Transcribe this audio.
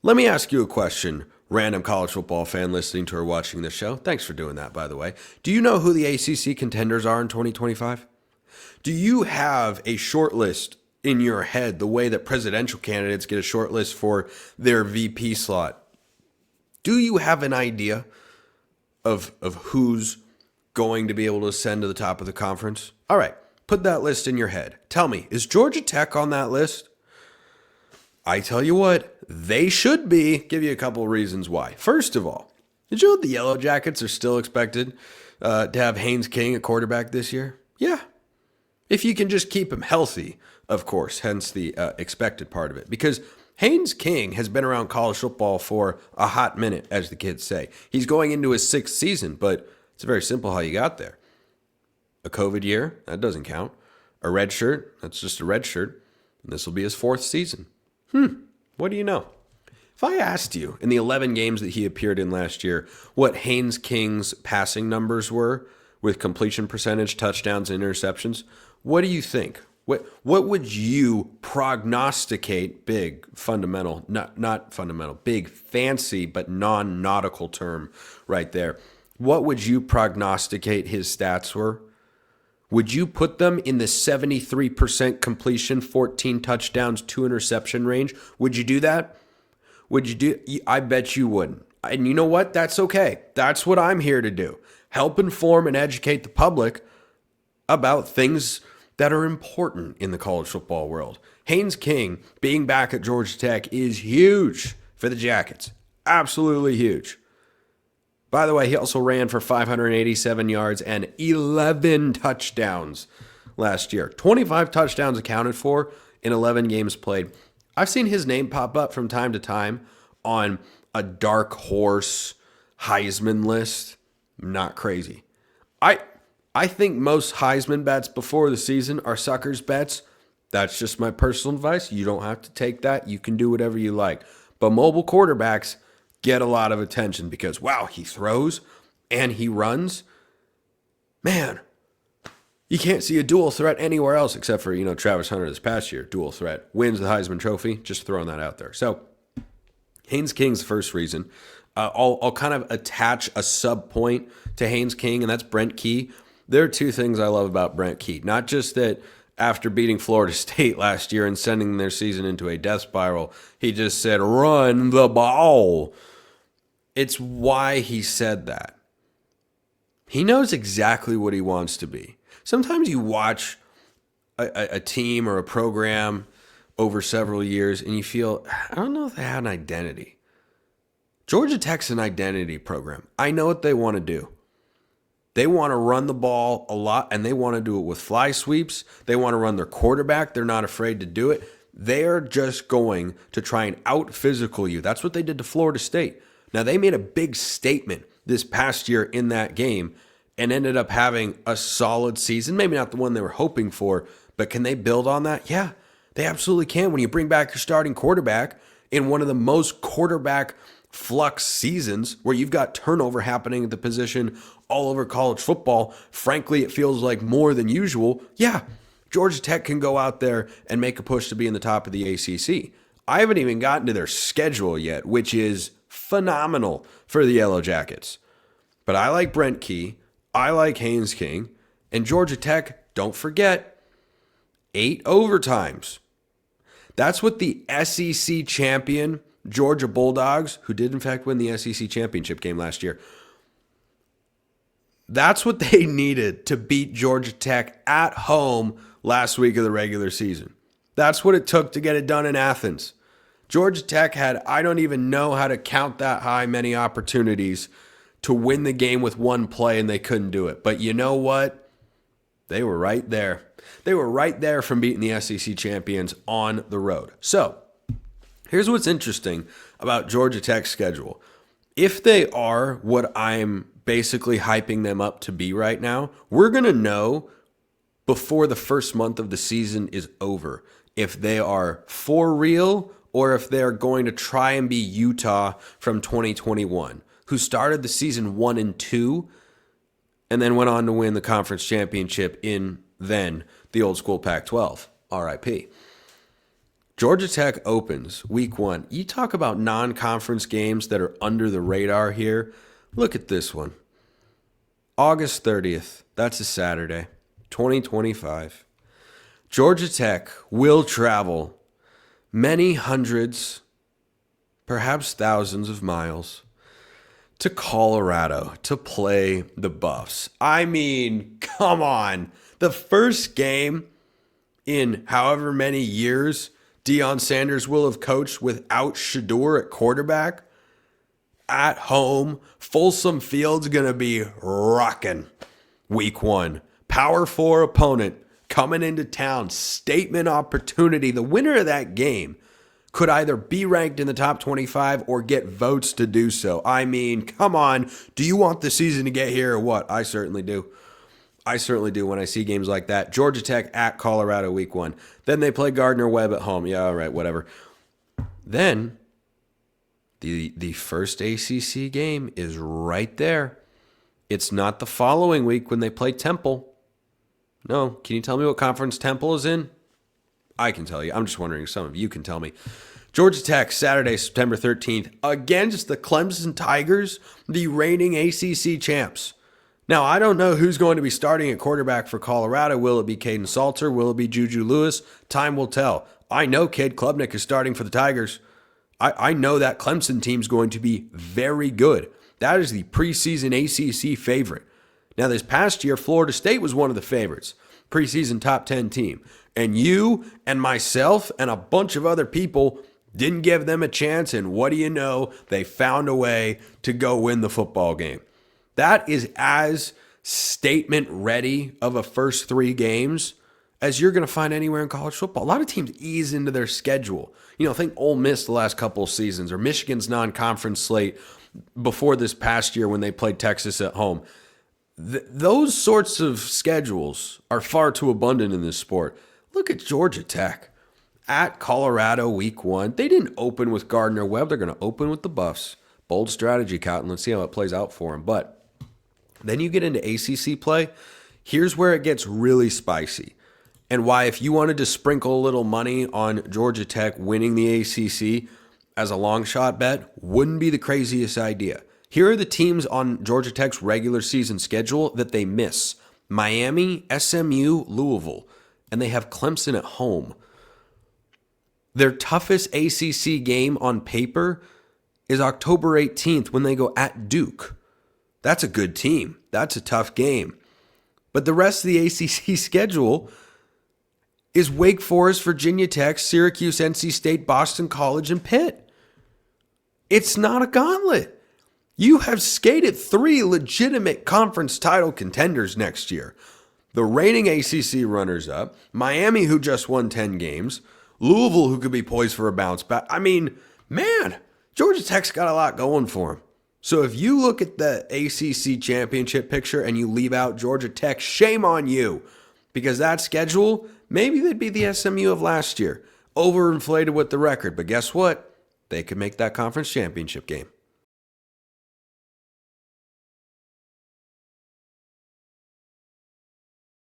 Let me ask you a question, random college football fan listening to or watching this show. Thanks for doing that, by the way. Do you know who the ACC contenders are in 2025? Do you have a short list in your head the way that presidential candidates get a short list for their VP slot? Do you have an idea of who's going to be able to ascend to the top of the conference? All right, put that list in your head. Tell me, is Georgia Tech on that list? I tell you what, they should be. Give you a couple of reasons why. First of all, did you know the Yellowjackets are still expected to have Haynes King at quarterback this year? Yeah. If you can just keep him healthy, of course, hence the expected part of it. Because Haynes King has been around college football for a hot minute, as the kids say. He's going into his 6th season, but it's very simple how you got there. A COVID year, that doesn't count. A red shirt, that's just a red shirt. And this will be his 4th season. What do you know? If I asked you in the 11 games that he appeared in last year what Haynes King's passing numbers were with completion percentage, touchdowns, and interceptions, what do you think? What would you prognosticate, big, fundamental, not fundamental, big, fancy, but non-nautical term right there. What would you prognosticate his stats were? Would you put them in the 73% completion, 14 touchdowns, 2 interception range? Would you do that? Would you do? I bet you wouldn't. And you know what? That's okay. That's what I'm here to do. Help inform and educate the public about things that are important in the college football world. Haynes King being back at Georgia Tech is huge for the Jackets. Absolutely huge. By the way, he also ran for 587 yards and 11 touchdowns last year. 25 touchdowns accounted for in 11 games played. I've seen his name pop up from time to time on a dark horse Heisman list. Not crazy. I think most Heisman bets before the season are suckers bets. That's just my personal advice. You don't have to take that. You can do whatever you like. But mobile quarterbacks get a lot of attention because, wow, he throws and he runs. Man, you can't see a dual threat anywhere else except for, Travis Hunter this past year. Dual threat. Wins the Heisman Trophy. Just throwing that out there. So, Haynes King's the first reason. I'll kind of attach a sub point to Haynes King, and that's Brent Key. There are 2 things I love about Brent Key. Not just that after beating Florida State last year and sending their season into a death spiral, he just said, run the ball. It's why he said that. He knows exactly what he wants to be. Sometimes you watch a team or a program over several years and you feel, I don't know if they have an identity. Georgia Tech's an identity program. I know what they want to do. They want to run the ball a lot, and they want to do it with fly sweeps. They want to run their quarterback. They're not afraid to do it. They're just going to try and out-physical you. That's what they did to Florida State. Now, they made a big statement this past year in that game and ended up having a solid season. Maybe not the one they were hoping for, but can they build on that? Yeah, they absolutely can. When you bring back your starting quarterback in one of the most quarterback flux seasons where you've got turnover happening at the position all over college football, frankly, it feels like more than usual. Yeah, Georgia Tech can go out there and make a push to be in the top of the ACC. I haven't even gotten to their schedule yet, which is phenomenal for the Yellowjackets. But I like Brent Key. I like Haynes King. And Georgia Tech, don't forget, 8 overtimes. That's what the SEC champion Georgia Bulldogs, who did in fact win the SEC championship game last year, that's what they needed to beat Georgia Tech at home last week of the regular season. That's what it took to get it done in Athens. Georgia Tech had, I don't even know how to count that high many opportunities to win the game with one play, and they couldn't do it. But you know what? They were right there. They were right there from beating the SEC champions on the road. So, here's what's interesting about Georgia Tech's schedule. If they are what I'm basically hyping them up to be right now, we're going to know before the first month of the season is over if they are for real or if they're going to try and be Utah from 2021, who started the season 1-2 and then went on to win the conference championship in then the old school Pac-12. RIP. Georgia Tech opens week 1. You talk about non-conference games that are under the radar here. Look at this one. August 30th. That's a Saturday, 2025. Georgia Tech will travel many hundreds, perhaps thousands of miles to Colorado to play the Buffs. I mean, come on. The first game in however many years Deion Sanders will have coached without Shedeur at quarterback. At home, Folsom Field's going to be rocking week 1. Power 4 opponent coming into town. Statement opportunity. The winner of that game could either be ranked in the top 25 or get votes to do so. I mean, come on. Do you want the season to get here or what? I certainly do. I certainly do when I see games like that. Georgia Tech at Colorado week 1. Then they play Gardner-Webb at home. Yeah, all right, whatever. Then the first ACC game is right there. It's not the following week when they play Temple. No, can you tell me what conference Temple is in? I can tell you. I'm just wondering if some of you can tell me. Georgia Tech, Saturday, September 13th, against the Clemson Tigers, the reigning ACC champs. Now, I don't know who's going to be starting at quarterback for Colorado. Will it be Caden Salter? Will it be Juju Lewis? Time will tell. I know Cade Klubnik is starting for the Tigers. I know that Clemson team's going to be very good. That is the preseason ACC favorite. Now, this past year, Florida State was one of the favorites, preseason top 10 team. And you and myself and a bunch of other people didn't give them a chance, and what do you know? They found a way to go win the football game. That is as statement ready of a first 3 games as you're going to find anywhere in college football. A lot of teams ease into their schedule. You know, think Ole Miss the last couple of seasons or Michigan's non-conference slate before this past year when they played Texas at home. Those sorts of schedules are far too abundant in this sport. Look at Georgia Tech at Colorado week 1. They didn't open with Gardner-Webb. They're going to open with the Buffs. Bold strategy, Cotton. Let's see how it plays out for them. But then you get into ACC play. Here's where it gets really spicy. And why, if you wanted to sprinkle a little money on Georgia Tech winning the ACC as a long shot bet, wouldn't be the craziest idea. Here are the teams on Georgia Tech's regular season schedule that they miss. Miami, SMU, Louisville. And they have Clemson at home. Their toughest ACC game on paper is October 18th when they go at Duke. That's a good team. That's a tough game. But the rest of the ACC schedule is Wake Forest, Virginia Tech, Syracuse, NC State, Boston College, and Pitt. It's not a gauntlet. You have skated 3 legitimate conference title contenders next year. The reigning ACC runners-up, Miami, who just won 10 games, Louisville, who could be poised for a bounce back. I mean, man, Georgia Tech's got a lot going for them. So if you look at the ACC championship picture and you leave out Georgia Tech, shame on you. Because that schedule, maybe they'd be the SMU of last year. Overinflated with the record. But guess what? They could make that conference championship game.